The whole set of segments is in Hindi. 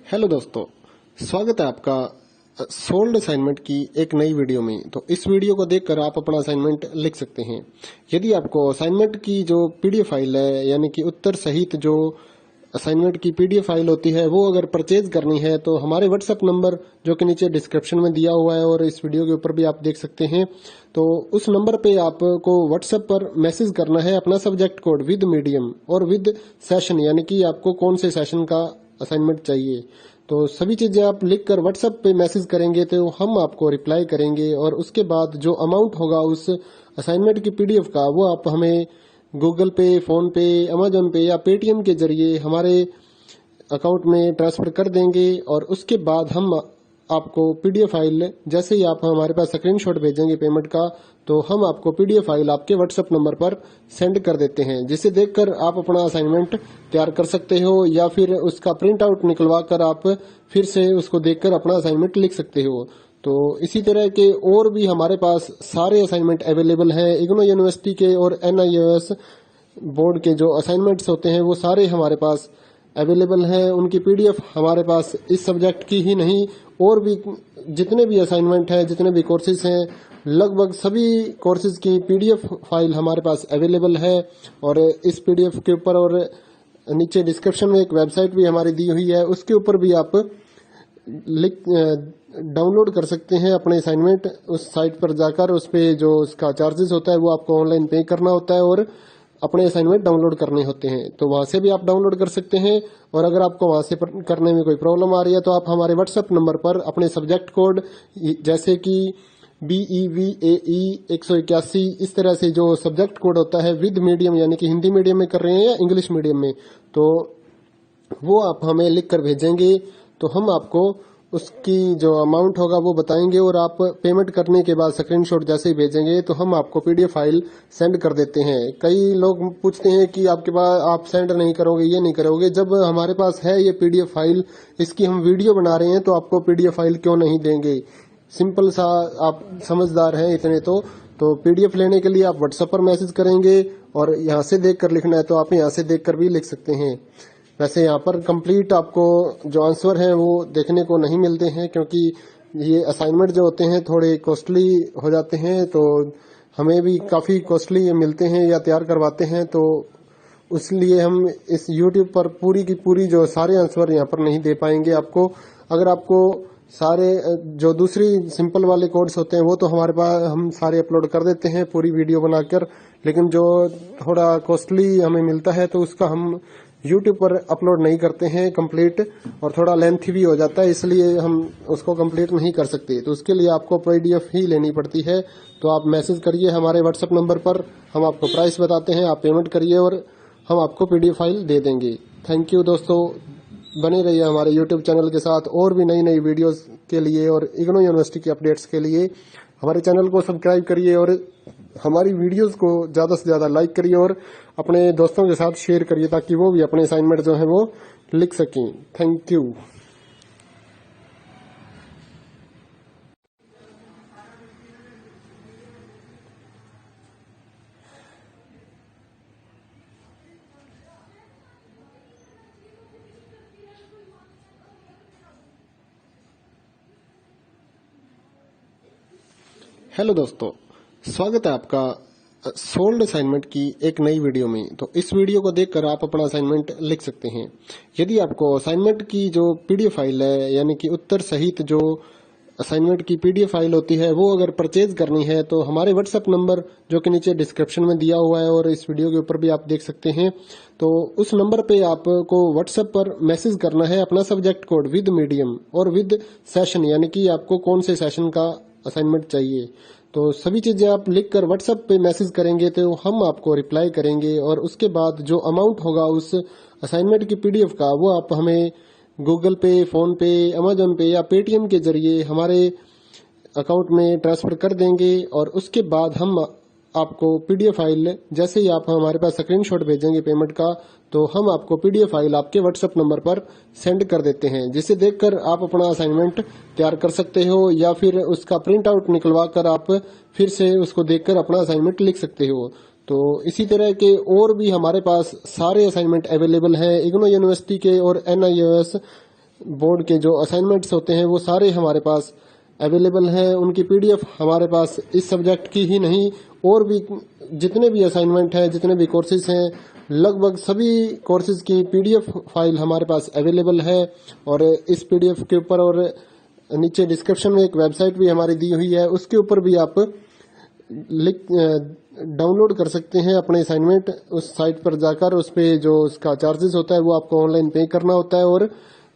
हेलो दोस्तों, स्वागत है आपका सोल्ड असाइनमेंट की एक नई वीडियो में। तो इस वीडियो को देखकर आप अपना असाइनमेंट लिख सकते हैं। यदि आपको असाइनमेंट की जो पीडीएफ फाइल है, यानी कि उत्तर सहित जो असाइनमेंट की पीडीएफ फाइल होती है, वो अगर परचेज करनी है तो हमारे व्हाट्सएप नंबर जो कि नीचे डिस्क्रिप्शन में दिया हुआ है और इस वीडियो के ऊपर भी आप देख सकते हैं, तो उस नंबर पे आपको व्हाट्सएप पर मैसेज करना है अपना सब्जेक्ट कोड विद मीडियम और विद सेशन, यानी कि आपको कौन से सेशन का असाइनमेंट चाहिए। तो सभी चीजें आप लिखकर व्हाट्सएप पे मैसेज करेंगे तो हम आपको रिप्लाई करेंगे और उसके बाद जो अमाउंट होगा उस असाइनमेंट की पीडीएफ का, वो आप हमें गूगल पे, फोन पे, अमेजोन पे या पेटीएम के जरिए हमारे अकाउंट में ट्रांसफर कर देंगे। और उसके बाद हम आपको पीडीएफ फाइल, जैसे ही आप हमारे पास स्क्रीनशॉट भेजेंगे पेमेंट का, तो हम आपको पीडीएफ फाइल आपके व्हाट्सएप नंबर पर सेंड कर देते हैं, जिसे देखकर आप अपना असाइनमेंट तैयार कर सकते हो या फिर उसका प्रिंट आउट निकलवा कर आप फिर से उसको देखकर अपना असाइनमेंट लिख सकते हो। तो इसी तरह के और भी हमारे पास सारे असाइनमेंट अवेलेबल हैं। इग्नो यूनिवर्सिटी के और NIOS बोर्ड के जो असाइनमेंट्स होते हैं वो सारे हमारे पास अवेलेबल है। उनकी पीडीएफ हमारे पास इस सब्जेक्ट की ही नहीं, और भी जितने भी असाइनमेंट हैं, जितने भी कोर्सेज हैं, लगभग सभी कोर्सेज की पीडीएफ फाइल हमारे पास अवेलेबल है। और इस पीडीएफ के ऊपर और नीचे डिस्क्रिप्शन में एक वेबसाइट भी हमारी दी हुई है, उसके ऊपर भी आप डाउनलोड कर सकते हैं अपने असाइनमेंट। उस साइट पर जाकर उस पे जो उसका चार्जेस होता है वो आपको ऑनलाइन पे करना होता है और अपने असाइनमेंट डाउनलोड करने होते हैं। तो वहां से भी आप डाउनलोड कर सकते हैं। और अगर आपको वहां से करने में कोई प्रॉब्लम आ रही है तो आप हमारे व्हाट्सएप नंबर पर अपने सब्जेक्ट कोड, जैसे कि BEVAE 181, इस तरह से जो सब्जेक्ट कोड होता है विद मीडियम, यानी कि हिंदी मीडियम में कर रहे हैं या इंग्लिश मीडियम में, तो वो आप हमें लिख कर भेजेंगे तो हम आपको उसकी जो अमाउंट होगा वो बताएंगे। और आप पेमेंट करने के बाद स्क्रीनशॉट जैसे ही भेजेंगे तो हम आपको पीडीएफ फाइल सेंड कर देते हैं। कई लोग पूछते हैं कि आपके पास आप सेंड नहीं करोगे, ये नहीं करोगे। जब हमारे पास है ये पीडीएफ फाइल, इसकी हम वीडियो बना रहे हैं, तो आपको पीडीएफ फाइल क्यों नहीं देंगे। सिंपल सा, आप समझदार हैं इतने तो पीडीएफ लेने के लिए आप व्हाट्सएप पर मैसेज करेंगे और यहाँ से देख कर लिखना है तो आप यहाँ से देख कर भी लिख सकते हैं। वैसे यहाँ पर कंप्लीट आपको जो आंसर है वो देखने को नहीं मिलते हैं, क्योंकि ये असाइनमेंट जो होते हैं थोड़े कॉस्टली हो जाते हैं, तो हमें भी काफी कॉस्टली मिलते हैं या तैयार करवाते हैं। तो इसलिए हम इस YouTube पर पूरी की पूरी जो सारे आंसर यहाँ पर नहीं दे पाएंगे आपको। अगर आपको सारे जो दूसरी सिंपल वाले कोड्स होते हैं वो तो हमारे पास हम सारे अपलोड कर देते हैं पूरी वीडियो बनाकर, लेकिन जो थोड़ा कॉस्टली हमें मिलता है तो उसका हम YouTube पर अपलोड नहीं करते हैं कंप्लीट, और थोड़ा लेंथी भी हो जाता है, इसलिए हम उसको कंप्लीट नहीं कर सकते। तो उसके लिए आपको पीडीएफ ही लेनी पड़ती है। तो आप मैसेज करिए हमारे व्हाट्सएप नंबर पर, हम आपको प्राइस बताते हैं, आप पेमेंट करिए और हम आपको पीडीएफ फाइल दे देंगे। थैंक यू दोस्तों, बने रहिए हमारे YouTube चैनल के साथ और भी नई नई वीडियोस के लिए और इग्नो यूनिवर्सिटी के अपडेट्स के लिए हमारे चैनल को सब्सक्राइब करिए और हमारी वीडियोस को ज्यादा से ज्यादा लाइक करिए और अपने दोस्तों के साथ शेयर करिए, ताकि वो भी अपने असाइनमेंट जो है वो लिख सकें। Thank you. हेलो दोस्तों, स्वागत है आपका सोल्ड असाइनमेंट की एक नई वीडियो में। तो इस वीडियो को देखकर आप अपना असाइनमेंट लिख सकते हैं। यदि आपको असाइनमेंट की जो पीडीएफ फाइल है, यानी कि उत्तर सहित जो असाइनमेंट की पीडीएफ फाइल होती है, वो अगर परचेज करनी है तो हमारे व्हाट्सएप नंबर जो कि नीचे डिस्क्रिप्शन में दिया हुआ है और इस वीडियो के ऊपर भी आप देख सकते हैं, तो उस नंबर पे आपको व्हाट्सएप पर मैसेज करना है अपना सब्जेक्ट कोड विद मीडियम और विद सेशन, यानी कि आपको कौन से सेशन का असाइनमेंट चाहिए। तो सभी चीजें आप लिखकर व्हाट्सएप पे मैसेज करेंगे तो हम आपको रिप्लाई करेंगे और उसके बाद जो अमाउंट होगा उस असाइनमेंट की पीडीएफ का, वो आप हमें गूगल पे, फोन पे, अमेजोन पे या पेटीएम के जरिए हमारे अकाउंट में ट्रांसफर कर देंगे। और उसके बाद हम आपको पीडीएफ फाइल, जैसे ही आप हमारे पास स्क्रीनशॉट भेजेंगे पेमेंट का, तो हम आपको पीडीएफ फाइल आपके व्हाट्सएप नंबर पर सेंड कर देते हैं, जिसे देखकर आप अपना असाइनमेंट तैयार कर सकते हो या फिर उसका प्रिंट आउट निकलवा कर आप फिर से उसको देखकर अपना असाइनमेंट लिख सकते हो। तो इसी तरह के और भी हमारे पास सारे असाइनमेंट अवेलेबल हैं। इग्नो यूनिवर्सिटी के और NIOS बोर्ड के जो असाइनमेंट्स होते हैं वो सारे हमारे पास अवेलेबल है। उनकी पीडीएफ हमारे पास इस सब्जेक्ट की ही नहीं और भी जितने भी असाइनमेंट हैं, जितने भी कोर्सेज हैं, लगभग सभी कोर्सेज की पीडीएफ फाइल हमारे पास अवेलेबल है। और इस पीडीएफ के ऊपर और नीचे डिस्क्रिप्शन में एक वेबसाइट भी हमारी दी हुई है, उसके ऊपर भी आप डाउनलोड कर सकते हैं अपने असाइनमेंट। उस साइट पर जाकर उस पे जो उसका चार्जेस होता है वो आपको ऑनलाइन पे करना होता है और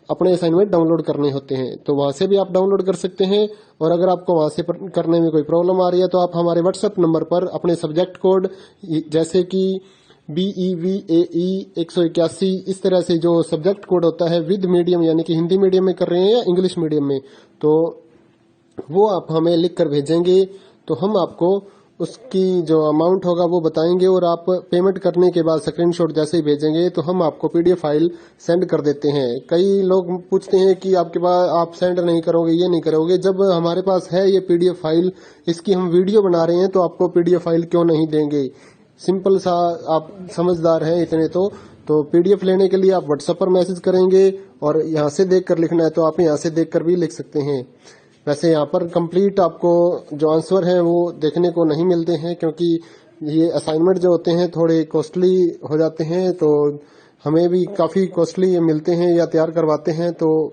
अपने असाइनमेंट डाउनलोड करने होते हैं। तो वहां से भी आप डाउनलोड कर सकते हैं। और अगर आपको वहां से करने में कोई प्रॉब्लम आ रही है तो आप हमारे व्हाट्सएप नंबर पर अपने सब्जेक्ट कोड जैसे कि BEVAE 181 इस तरह से जो सब्जेक्ट कोड होता है विद मीडियम यानी कि हिंदी मीडियम में कर रहे हैं या इंग्लिश मीडियम में, तो वो आप हमें लिख कर भेजेंगे तो हम आपको उसकी जो अमाउंट होगा वो बताएंगे और आप पेमेंट करने के बाद स्क्रीनशॉट जैसे ही भेजेंगे तो हम आपको पीडीएफ फाइल सेंड कर देते हैं। कई लोग पूछते हैं कि आपके पास आप सेंड नहीं करोगे, ये नहीं करोगे। जब हमारे पास है ये पीडीएफ फाइल, इसकी हम वीडियो बना रहे हैं तो आपको पीडीएफ फाइल क्यों नहीं देंगे। सिंपल सा, आप समझदार हैं इतने तो पीडीएफ लेने के लिए आप व्हाट्सएप पर मैसेज करेंगे और यहाँ से देखकर लिखना है तो आप यहाँ से देखकर भी लिख सकते हैं। वैसे यहाँ पर कंप्लीट आपको जो आंसर है वो देखने को नहीं मिलते हैं क्योंकि ये असाइनमेंट जो होते हैं थोड़े कॉस्टली हो जाते हैं, तो हमें भी काफ़ी कॉस्टली मिलते हैं या तैयार करवाते हैं, तो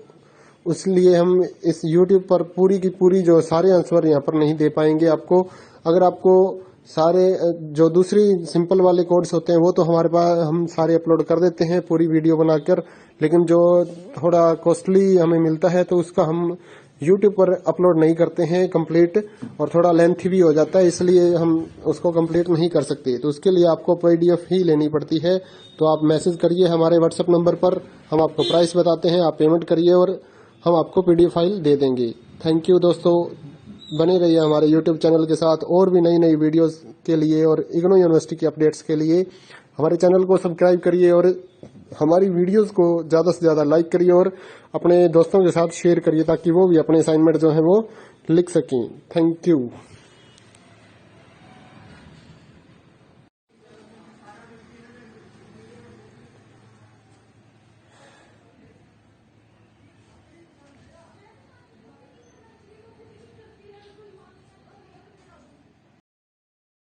इसलिए हम इस YouTube पर पूरी की पूरी जो सारे आंसर यहाँ पर नहीं दे पाएंगे आपको। अगर आपको सारे जो दूसरी सिंपल वाले कोड्स होते हैं वो तो हमारे पास हम सारे अपलोड कर देते हैं पूरी वीडियो बनाकर, लेकिन जो थोड़ा कॉस्टली हमें मिलता है तो उसका हम YouTube पर अपलोड नहीं करते हैं कंप्लीट, और थोड़ा लेंथी भी हो जाता है, इसलिए हम उसको कंप्लीट नहीं कर सकते। तो उसके लिए आपको पीडीएफ ही लेनी पड़ती है। तो आप मैसेज करिए हमारे व्हाट्सएप नंबर पर, हम आपको प्राइस बताते हैं, आप पेमेंट करिए और हम आपको पीडीएफ फाइल दे देंगे। थैंक यू दोस्तों, बने रहिए हमारे YouTube चैनल के साथ और भी नई नई वीडियोस के लिए और इग्नू यूनिवर्सिटी की अपडेट्स के लिए हमारे चैनल को सब्सक्राइब करिए और हमारी वीडियोस को ज़्यादा से ज़्यादा लाइक करिए और अपने दोस्तों के साथ शेयर करिए ताकि वो भी अपने असाइनमेंट जो है वो लिख सकें। Thank you.